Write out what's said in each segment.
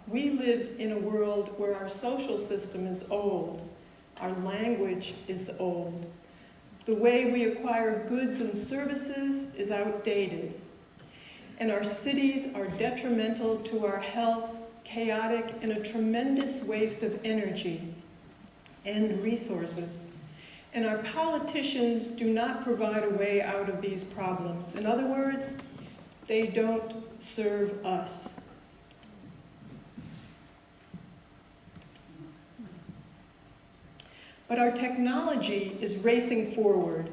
we live in a world where our social system is old, our language is old, the way we acquire goods and services is outdated, and our cities are detrimental to our health, chaotic, and a tremendous waste of energy and resources. And our politicians do not provide a way out of these problems. In other words, they don't serve us. But our technology is racing forward.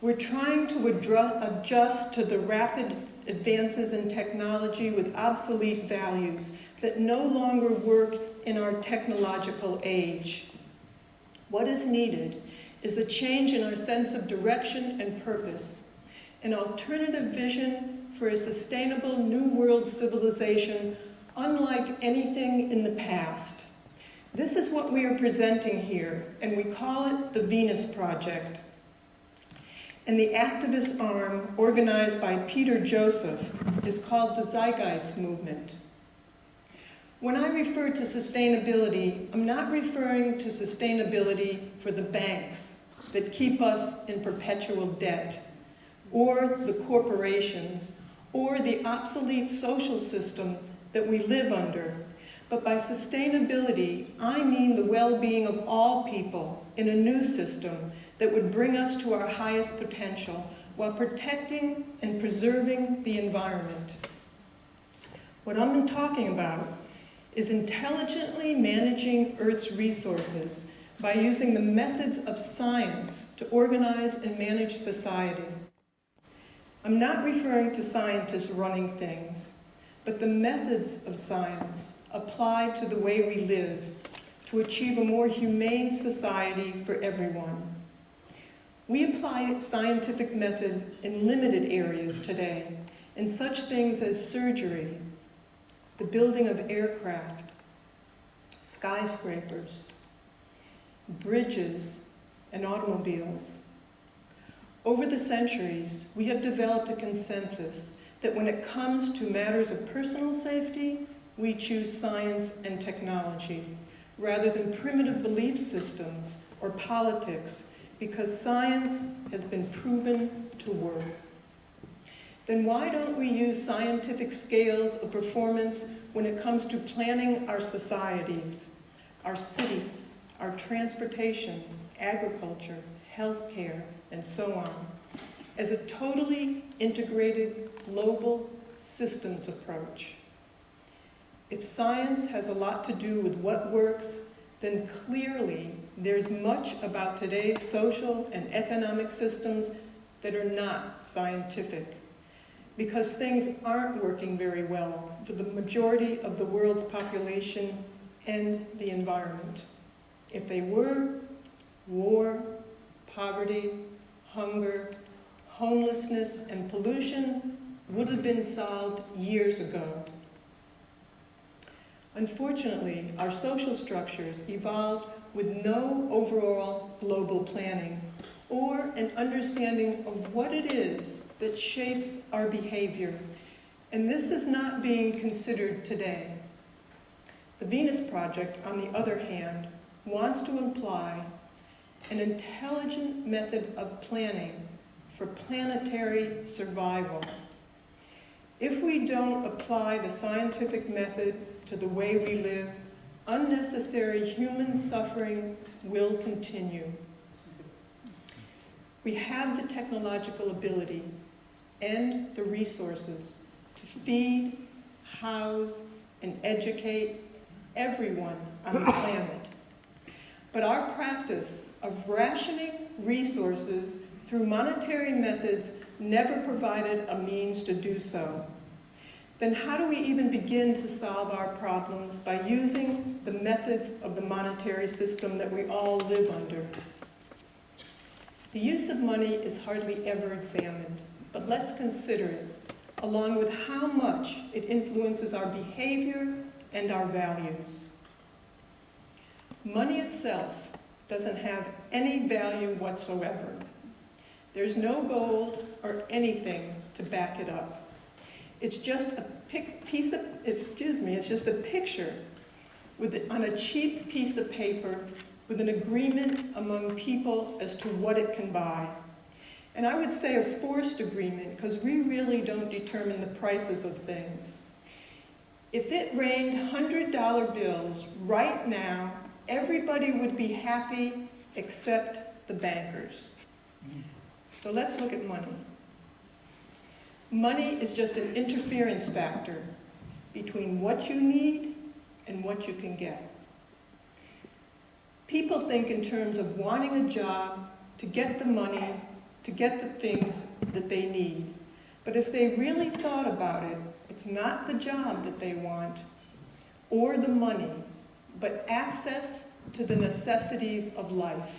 We're trying to adjust to the rapid advances in technology with obsolete values that no longer work in our technological age. What is needed is a change in our sense of direction and purpose, an alternative vision for a sustainable new world civilization unlike anything in the past. This is what we are presenting here, and we call it the Venus Project. And the activist arm, organized by Peter Joseph, is called the Zeitgeist Movement. When I refer to sustainability, I'm not referring to sustainability for the banks that keep us in perpetual debt, or the corporations, or the obsolete social system that we live under. But by sustainability, I mean the well-being of all people in a new system that would bring us to our highest potential while protecting and preserving the environment. What I'm talking about is intelligently managing Earth's resources by using the methods of science to organize and manage society. I'm not referring to scientists running things, but the methods of science applied to the way we live to achieve a more humane society for everyone. We apply scientific method in limited areas today, in such things as surgery, the building of aircraft, skyscrapers, bridges, and automobiles. Over the centuries, we have developed a consensus that when it comes to matters of personal safety, we choose science and technology rather than primitive belief systems or politics, because science has been proven to work. Then why don't we use scientific scales of performance when it comes to planning our societies, our cities, our transportation, agriculture, healthcare, and so on, as a totally integrated global systems approach? If science has a lot to do with what works, then clearly there's much about today's social and economic systems that are not scientific, because things aren't working very well for the majority of the world's population and the environment. If they were, war, poverty, hunger, homelessness, and pollution would have been solved years ago. Unfortunately, our social structures evolved with no overall global planning or an understanding of what it is that shapes our behavior, and this is not being considered today. The Venus Project, on the other hand, wants to imply an intelligent method of planning for planetary survival. If we don't apply the scientific method to the way we live, unnecessary human suffering will continue. We have the technological ability and the resources to feed, house, and educate everyone on the planet. But our practice of rationing resources through monetary methods never provided a means to do so. Then how do we even begin to solve our problems by using the methods of the monetary system that we all live under? The use of money is hardly ever examined, but let's consider it, along with how much it influences our behavior and our values. Money itself doesn't have any value whatsoever. There's no gold or anything to back it up. It's just a it's just a picture on a cheap piece of paper with an agreement among people as to what it can buy. And I would say a forced agreement, because we really don't determine the prices of things. If it rained $100 bills right now, everybody would be happy except the bankers. So let's look at money. Money is just an interference factor between what you need and what you can get. People think in terms of wanting a job to get the money, to get the things that they need. But if they really thought about it, it's not the job that they want or the money, but access to the necessities of life.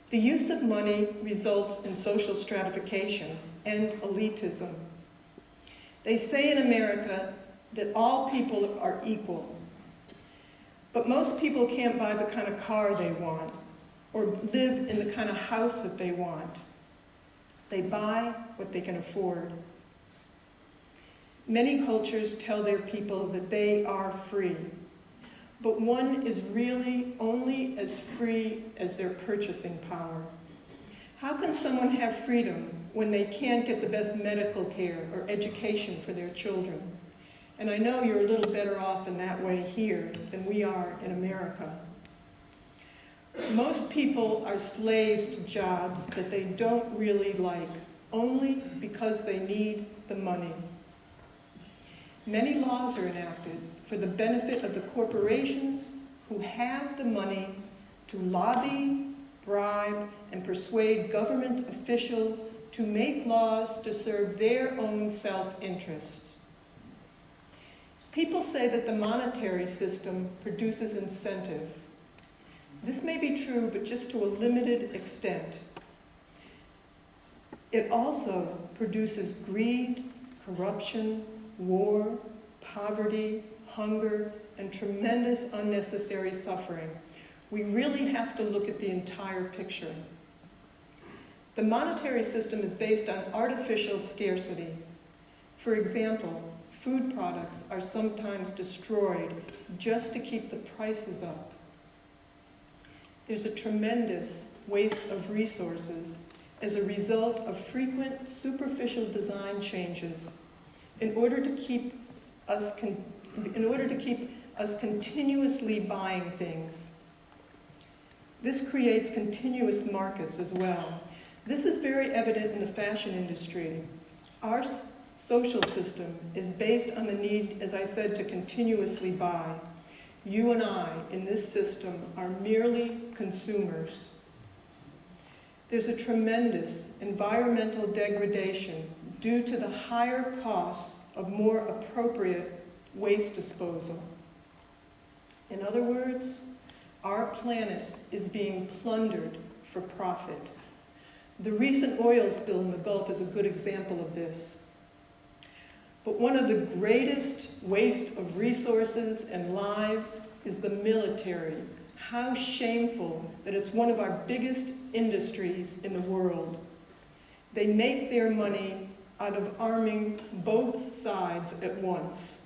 The use of money results in social stratification and elitism. They say in America that all people are equal, but most people can't buy the kind of car they want or live in the kind of house that they want. They buy what they can afford. Many cultures tell their people that they are free, but one is really only as free as their purchasing power. How can someone have freedom when they can't get the best medical care or education for their children? And I know you're a little better off in that way here than we are in America. Most people are slaves to jobs that they don't really like, only because they need the money. Many laws are enacted for the benefit of the corporations who have the money to lobby, bribe, and persuade government officials to make laws to serve their own self-interest. People say that the monetary system produces incentive. This may be true, but just to a limited extent. It also produces greed, corruption, war, poverty, hunger, and tremendous unnecessary suffering. We really have to look at the entire picture. The monetary system is based on artificial scarcity. For example, food products are sometimes destroyed just to keep the prices up. There's a tremendous waste of resources as a result of frequent superficial design changes in order to keep us continuously buying things. This creates continuous markets as well. This is very evident in the fashion industry. Our social system is based on the need, as I said, to continuously buy. You and I, in this system, are merely consumers. There's a tremendous environmental degradation due to the higher costs of more appropriate waste disposal. In other words, our planet is being plundered for profit. The recent oil spill in the Gulf is a good example of this. But one of the greatest waste of resources and lives is the military. How shameful that it's one of our biggest industries in the world. They make their money out of arming both sides at once.